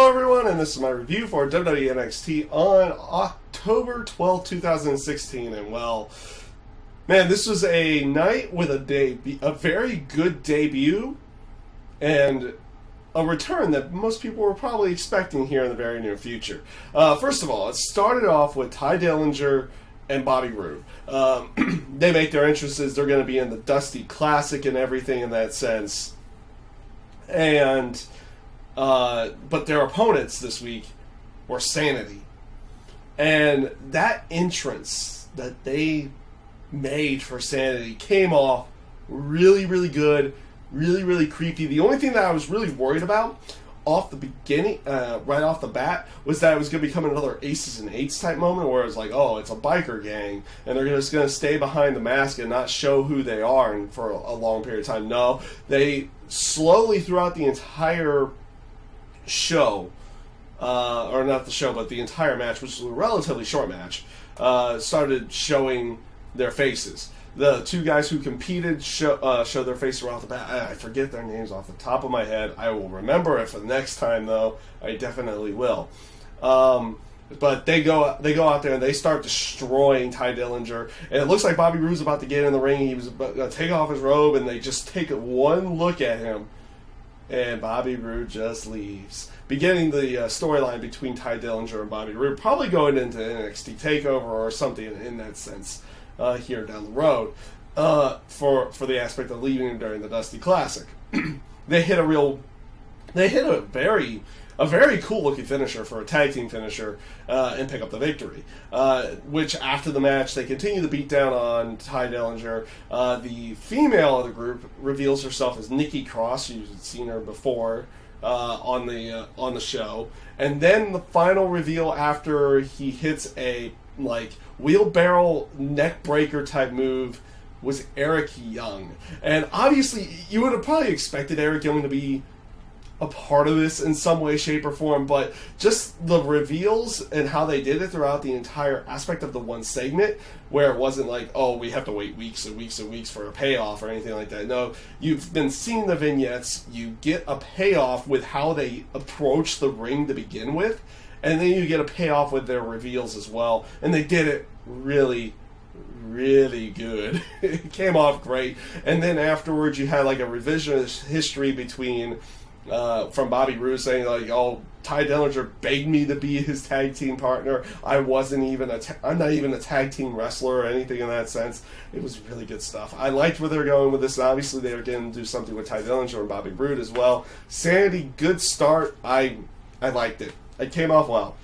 Hello everyone, and this is my review for WWE NXT on October 12th, 2016, and well, man, this was a night with a very good debut, and a return that most people were probably expecting here in the very near future. First of all, it started off with Ty Dillinger and Bobby Roode. They make their entrances, they're going to be in the Dusty Classic and everything in that sense, and but their opponents this week were Sanity. And that entrance that they made for Sanity came off really, really good, really, really creepy. The only thing that I was really worried about off the beginning, right off the bat, was that it was going to become another Aces and Eights type moment where it's like, oh, it's a biker gang, and they're just going to stay behind the mask and not show who they are and for a long period of time. No, they slowly throughout the entire show, or not the show, but the entire match, which was a relatively short match, started showing their faces. The two guys who competed showed their faces right off the bat. I forget their names off the top of my head. I will remember it for the next time, though. I definitely will. But they go out there and they start destroying Ty Dillinger. And it looks like Bobby Roode's about to get in the ring. He was about to take off his robe, and they just take one look at him. And Bobby Roode just leaves, beginning the storyline between Ty Dillinger and Bobby Roode, probably going into NXT TakeOver or something in that sense here down the road for the aspect of leaving during the Dusty Classic. They hit a very cool looking finisher for a tag team finisher and pick up the victory. Which after the match they continue to beat down on Ty Dillinger. The female of the group reveals herself as Nikki Cross. You've seen her before on the show, and then the final reveal after he hits a wheelbarrow neck breaker type move was Eric Young. And obviously you would have probably expected Eric Young to be a part of this in some way, shape, or form, but just the reveals and how they did it throughout the entire aspect of the one segment, where it wasn't like, oh, we have to wait weeks and weeks and weeks for a payoff or anything like that. No, you've been seeing the vignettes, you get a payoff with how they approach the ring to begin with, and then you get a payoff with their reveals as well, and they did it really, really good. It came off great. And then afterwards you had like a revisionist history between from Bobby Roode saying like, oh, Ty Dillinger begged me to be his tag team partner. I'm not even a tag team wrestler or anything in that sense. It was really good stuff. I liked where they were going with this. Obviously they were going to do something with Ty Dillinger and Bobby Roode as well. Sanity, good start. I liked it. It came off well.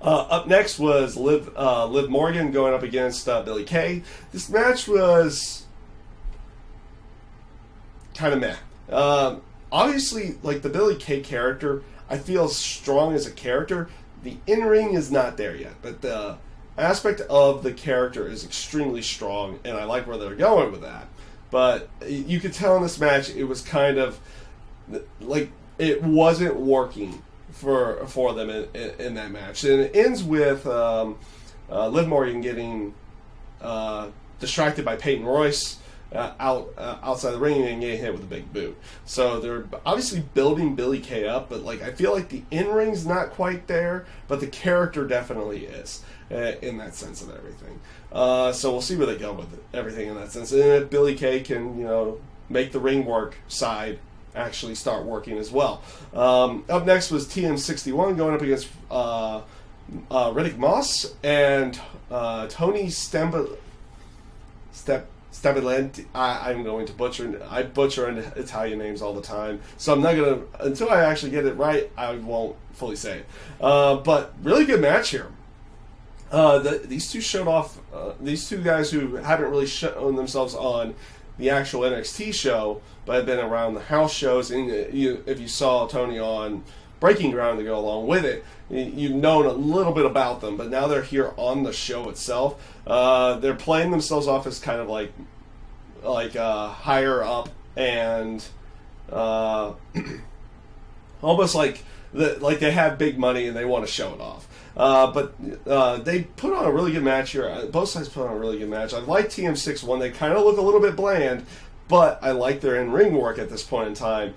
Up next was Liv Morgan going up against Billie Kay. This match was kind of meh. Obviously, like the Billie Kay character, I feel strong as a character. The in-ring is not there yet, but the aspect of the character is extremely strong, and I like where they're going with that. But you could tell in this match, it was kind of like it wasn't working for them in that match. And it ends with Liv Morgan getting distracted by Peyton Royce outside the ring and getting hit with a big boot. So they're obviously building Billie Kay up, but I feel like the in-ring's not quite there, but the character definitely is in that sense of everything. So we'll see where they go with everything in that sense. And if Billie Kay can, make the ring work side actually start working as well. Up next was TM61 going up against Riddick Moss and Tony Stabilanti. I'm going to butcher. I butcher Italian names all the time, so I'm not gonna until I actually get it right. I won't fully say it. But really good match here. These two showed off. These two guys who haven't really shown themselves on the actual NXT show, but have been around the house shows. And if you saw Tony on Breaking Ground to go along with it, you've known a little bit about them. But now they're here on the show itself. They're playing themselves off as kind of like higher up and almost like they have big money and they want to show it off. But they put on a really good match here. Both sides put on a really good match. I like TM61. They kind of look a little bit bland, but I like their in-ring work at this point in time.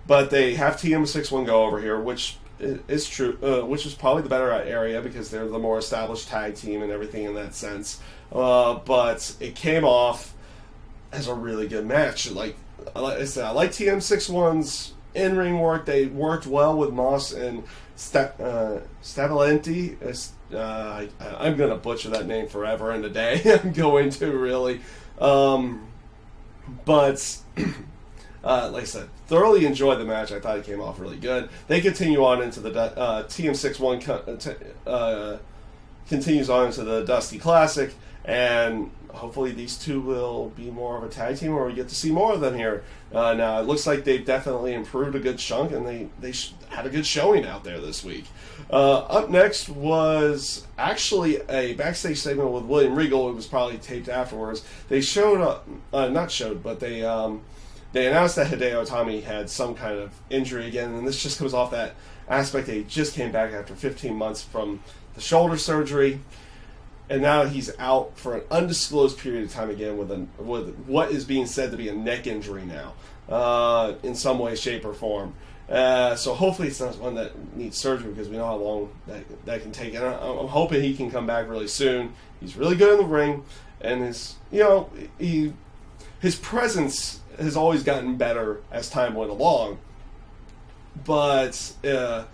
But they have TM61 go over here, which is true, which is probably the better area because they're the more established tag team and everything in that sense. But it came off as a really good match. Like I said, I like TM61's in-ring work. They worked well with Moss and Stavalenti. I'm going to butcher that name forever and a day. I'm going to, really. But like I said, thoroughly enjoyed the match. I thought it came off really good. They continue on into the TM61 continues on into the Dusty Classic, and hopefully these two will be more of a tag team, or we get to see more of them here. Now, it looks like they've definitely improved a good chunk, and they had a good showing out there this week. Up next was actually a backstage segment with William Regal. It was probably taped afterwards. They showed, not showed, but they announced that Hideo Itami had some kind of injury again, and this just comes off that aspect that he just came back after 15 months from the shoulder surgery. And now he's out for an undisclosed period of time again with what is being said to be a neck injury now, in some way, shape, or form. So hopefully it's not one that needs surgery because we know how long that can take. And I'm hoping he can come back really soon. He's really good in the ring, and his presence has always gotten better as time went along. But you're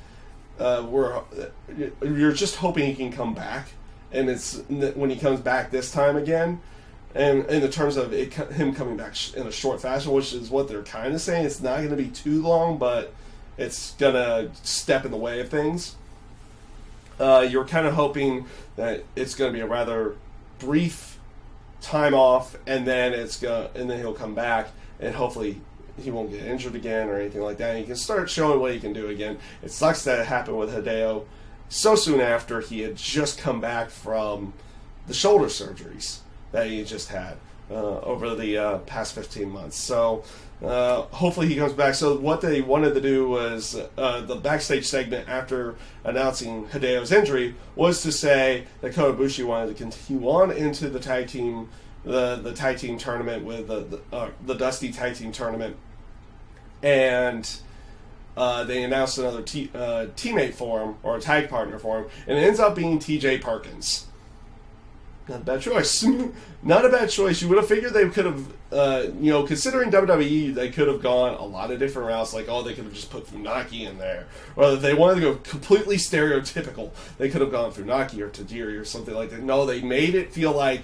just hoping he can come back. And it's when he comes back this time again, and in the terms of him coming back in a short fashion, which is what they're kind of saying. It's not going to be too long, but it's going to step in the way of things. You're kind of hoping that it's going to be a rather brief time off, and then he'll come back, and hopefully he won't get injured again or anything like that. And he can start showing what he can do again. It sucks that it happened with Hideo so soon after he had just come back from the shoulder surgeries that he just had over the past 15 months. So hopefully he comes back. So what they wanted to do was the backstage segment after announcing Hideo's injury was to say that Kota Ibushi wanted to continue on into the tag team, the tag team tournament with the Dusty tag team tournament, and they announced another teammate for him, or a tag partner for him, and it ends up being TJ Perkins. Not a bad choice. Not a bad choice. You would have figured they could have, considering WWE, they could have gone a lot of different routes. Like, they could have just put Funaki in there. Or if they wanted to go completely stereotypical, they could have gone Funaki or Tajiri or something like that. No, they made it feel like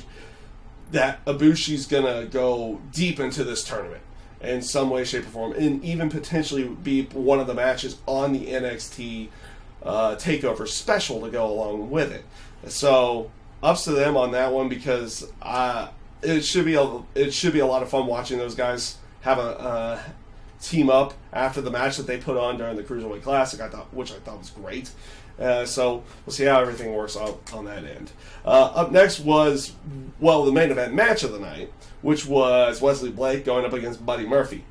that Ibushi's going to go deep into this tournament in some way, shape, or form, and even potentially be one of the matches on the NXT TakeOver special to go along with it. So, ups to them on that one, because it should be a lot of fun watching those guys have a team up after the match that they put on during the Cruiserweight Classic, which I thought was great. So we'll see how everything works out on that end. Up next was, the main event match of the night, which was Wesley Blake going up against Buddy Murphy.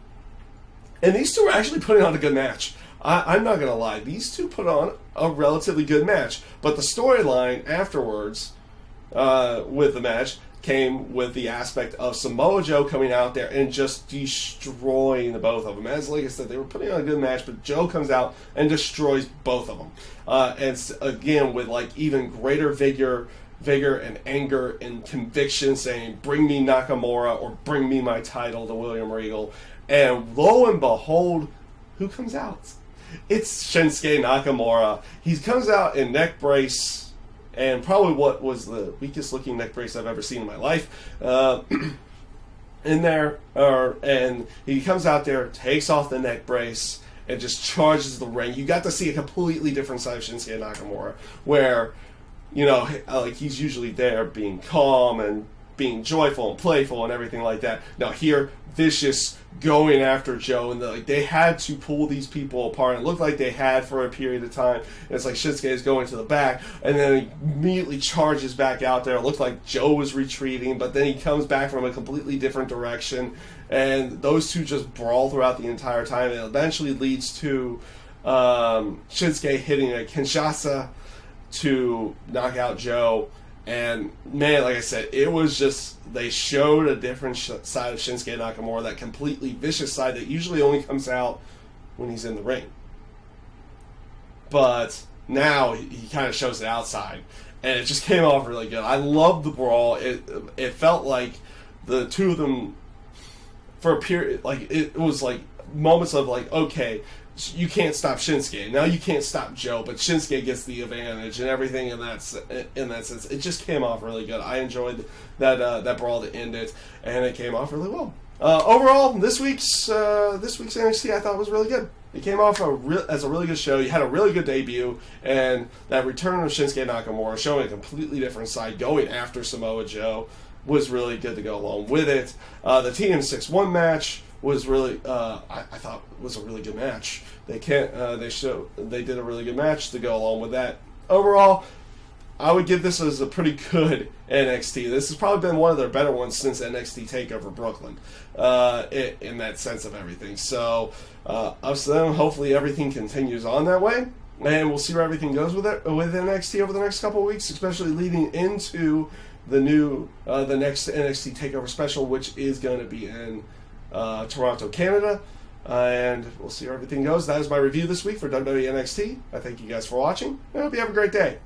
And these two were actually putting on a good match. I'm not going to lie. These two put on a relatively good match. But the storyline afterwards with the match came with the aspect of Samoa Joe coming out there and just destroying the both of them. As like I said, they were putting on a good match, but Joe comes out and destroys both of them. And again, with like even greater vigor and anger and conviction, saying, "Bring me Nakamura," or "Bring me my title" to William Regal. And lo and behold, who comes out? It's Shinsuke Nakamura. He comes out in neck brace, and probably what was the weakest looking neck brace I've ever seen in my life. In there, and he comes out there, takes off the neck brace, and just charges the ring. You got to see a completely different side of Shinsuke Nakamura, where, like he's usually there being calm and being joyful and playful and everything like that. Now here, vicious, going after Joe, and they had to pull these people apart. It looked like they had for a period of time. And it's like Shinsuke is going to the back, and then he immediately charges back out there. It looked like Joe was retreating, but then he comes back from a completely different direction, and those two just brawl throughout the entire time. It eventually leads to Shinsuke hitting a Kinshasa to knock out Joe. And man, like I said, it was just, they showed a different side of Shinsuke Nakamura, that completely vicious side that usually only comes out when he's in the ring. But now he kind of shows it outside, and it just came off really good. I love the brawl. It felt like the two of them, for a period, like it was like moments of like, okay, you can't stop Shinsuke. Now you can't stop Joe, but Shinsuke gets the advantage and everything in that sense. It just came off really good. I enjoyed that brawl to end it, and it came off really well. Overall, this week's NXT I thought was really good. It came off as a really good show. You had a really good debut, and that return of Shinsuke Nakamura, showing a completely different side, going after Samoa Joe, was really good to go along with it. The TM6-1 match was really, I thought was a really good match. They did a really good match to go along with that. Overall, I would give this as a pretty good NXT. This has probably been one of their better ones since NXT TakeOver Brooklyn, in that sense of everything. So, us then, hopefully everything continues on that way, and we'll see where everything goes with NXT over the next couple of weeks, especially leading into the next NXT TakeOver special, which is going to be in Toronto, Canada. And we'll see where everything goes. That is my review this week for WWE NXT. I thank you guys for watching. I hope you have a great day.